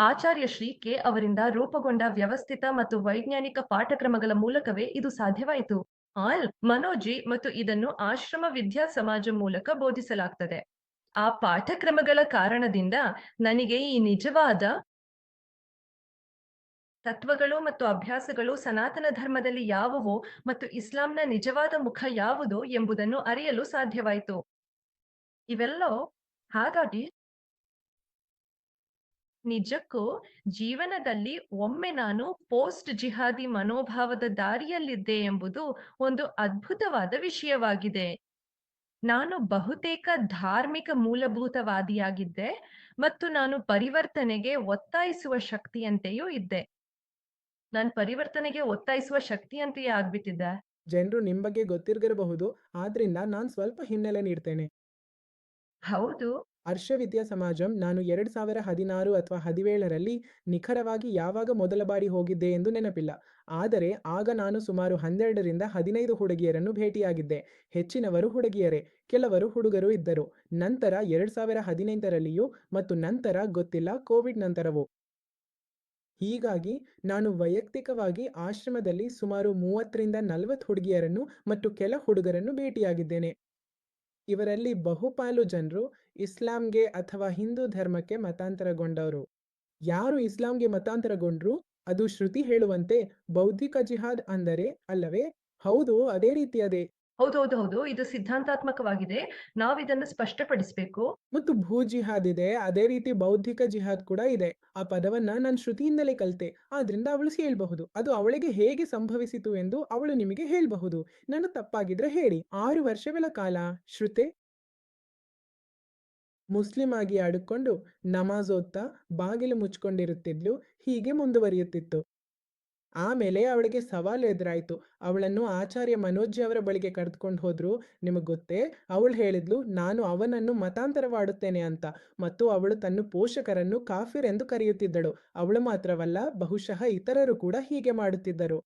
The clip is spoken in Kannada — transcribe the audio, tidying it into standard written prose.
ಆಚಾರ್ಯ ಶ್ರೀ ಕೆ ಅವರಿಂದ ರೂಪುಗೊಂಡ ವ್ಯವಸ್ಥಿತ ಮತ್ತು ವೈಜ್ಞಾನಿಕ ಪಾಠಕ್ರಮಗಳ ಮೂಲಕವೇ ಇದು ಸಾಧ್ಯವಾಯಿತು. ಮನೋಜಿ ಮತ್ತು ಇದನ್ನು ಆಶ್ರಮ ವಿದ್ಯಾ ಸಮಾಜ ಮೂಲಕ ಬೋಧಿಸಲಾಗ್ತದೆ. ಆ ಪಾಠಕ್ರಮಗಳ ಕಾರಣದಿಂದ ನನಗೆ ಈ ನಿಜವಾದ ತತ್ವಗಳು ಮತ್ತು ಅಭ್ಯಾಸಗಳು ಸನಾತನ ಧರ್ಮದಲ್ಲಿ ಯಾವುವು ಮತ್ತು ಇಸ್ಲಾಂನ ನಿಜವಾದ ಮುಖ ಯಾವುದು ಎಂಬುದನ್ನು ಅರಿಯಲು ಸಾಧ್ಯವಾಯಿತು. ಇವೆಲ್ಲವೂ ಹಾಗಾಗಿ ನಿಜಕ್ಕೂ ಜೀವನದಲ್ಲಿ ಒಮ್ಮೆ ನಾನು ಪೋಸ್ಟ್ ಜಿಹಾದಿ ಮನೋಭಾವದ ದಾರಿಯಲ್ಲಿದ್ದೆ ಎಂಬುದು ಒಂದು ಅದ್ಭುತವಾದ ವಿಷಯವಾಗಿದೆ. ನಾನು ಬಹುತೇಕ ಧಾರ್ಮಿಕ ಮೂಲಭೂತವಾದಿಯಾಗಿದ್ದೆ ಮತ್ತು ನಾನು ಪರಿವರ್ತನೆಗೆ ಒತ್ತಾಯಿಸುವ ಶಕ್ತಿಯಂತೆಯೂ ಇದ್ದೆ. ನಾನ್ ಪರಿವರ್ತನೆಗೆ ಒತ್ತಾಯಿಸುವ ಶಕ್ತಿಯಂತೆಯೇ ಆಗ್ಬಿಟ್ಟಿದ್ದೆ. ಜನರು ನಿಮ್ ಬಗ್ಗೆ ಗೊತ್ತಿರದಿರಬಹುದು, ಆದ್ರಿಂದ ನಾನ್ ಸ್ವಲ್ಪ ಹಿನ್ನೆಲೆ ನೀಡ್ತೇನೆ. ಹೌದು. ಹರ್ಷ ವಿದ್ಯಾ ಸಮಾಜಂ ನಾನು 2016 ಅಥವಾ 17ರಲ್ಲಿ ನಿಖರವಾಗಿ ಯಾವಾಗ ಮೊದಲ ಬಾರಿ ಹೋಗಿದ್ದೆ ಎಂದು ನೆನಪಿಲ್ಲ. ಆದರೆ ಆಗ ನಾನು ಸುಮಾರು 12ರಿಂದ 15 ಹುಡುಗಿಯರನ್ನು ಭೇಟಿಯಾಗಿದ್ದೆ. ಹೆಚ್ಚಿನವರು ಹುಡುಗಿಯರೇ, ಕೆಲವರು ಹುಡುಗರು ಇದ್ದರು. ನಂತರ 2018ರಲ್ಲಿಯೂ ಮತ್ತು ನಂತರ ಗೊತ್ತಿಲ್ಲ ಕೋವಿಡ್ ನಂತರವೂ. ಹೀಗಾಗಿ ನಾನು ವೈಯಕ್ತಿಕವಾಗಿ ಆಶ್ರಮದಲ್ಲಿ ಸುಮಾರು 30ರಿಂದ 40 ಹುಡುಗಿಯರನ್ನು ಮತ್ತು ಕೆಲ ಹುಡುಗರನ್ನು ಭೇಟಿಯಾಗಿದ್ದೇನೆ. ಇವರಲ್ಲಿ ಬಹುಪಾಲು ಜನರು ಇಸ್ಲಾಂಗೆ ಅಥವಾ ಹಿಂದೂ ಧರ್ಮಕ್ಕೆ ಮತಾಂತರಗೊಂಡವರು. ಯಾರು ಇಸ್ಲಾಂಗೆ ಮತಾಂತರಗೊಂಡ್ರು ಅದು ಶ್ರುತಿ ಹೇಳುವಂತೆ ಬೌದ್ಧಿಕ ಜಿಹಾದ್ ಅಂದರೆ ಅಲ್ಲವೇ? ಹೌದು, ಅದೇ ರೀತಿಯದೇ. ಹೌದು. ಇದು ಸಿದ್ಧಾಂತಾತ್ಮಕವಾಗಿದೆ. ನಾವಿದನ್ನು ಸ್ಪಷ್ಟಪಡಿಸಬೇಕು. ಮತ್ತು ಭೂ ಜಿಹಾದ್ ಇದೆ, ಅದೇ ರೀತಿ ಬೌದ್ಧಿಕ ಜಿಹಾದ್ ಕೂಡ ಇದೆ. ಆ ಪದವನ್ನ ನಾನು ಶ್ರುತಿಯಿಂದಲೇ ಕಲಿತೆ. ಆದ್ರಿಂದ ಅವಳು ಹೇಳ್ಬಹುದು. ಅದು ಅವಳಿಗೆ ಹೇಗೆ ಸಂಭವಿಸಿತು ಎಂದು ಅವಳು ನಿಮಗೆ ಹೇಳ್ಬಹುದು. ನಾನು ತಪ್ಪಾಗಿದ್ರೆ ಹೇಳಿ. 6 ವರ್ಷಗಳ ಕಾಲ ಶ್ರುತೆ ಮುಸ್ಲಿಂ ಆಗಿ ಆಡಿಕೊಂಡು ನಮಾಜ್ ಓದ್ತಾ ಬಾಗಿಲು ಮುಚ್ಕೊಂಡಿರುತ್ತಿದ್ಲು. ಹೀಗೆ ಮುಂದುವರಿಯುತ್ತಿತ್ತು. ಆಮೇಲೆ ಅವಳಿಗೆ ಸವಾಲು ಎದುರಾಯ್ತು. ಅವಳನ್ನು ಆಚಾರ್ಯ ಮನೋಜ್ ಅವರ ಬಳಿಗೆ ಕರೆದುಕೊಂಡು ಹೋದ್ರು. ನಿಮಗೆ ಗೊತ್ತೇ? ಅವಳು ಹೇಳಿದ್ಲು, ನಾನು ಅವನನ್ನು ಮತಾಂತರವಾಡುತ್ತೇನೆ ಅಂತ. ಮತ್ತು ಅವಳು ತನ್ನ ಪೋಷಕರನ್ನು ಕಾಫಿರ್ ಎಂದು ಕರೆಯುತ್ತಿದ್ದಳು. ಅವಳು ಮಾತ್ರವಲ್ಲ, ಬಹುಶಃ ಇತರರು ಕೂಡ ಹೀಗೆ ಮಾಡುತ್ತಿದ್ದರು.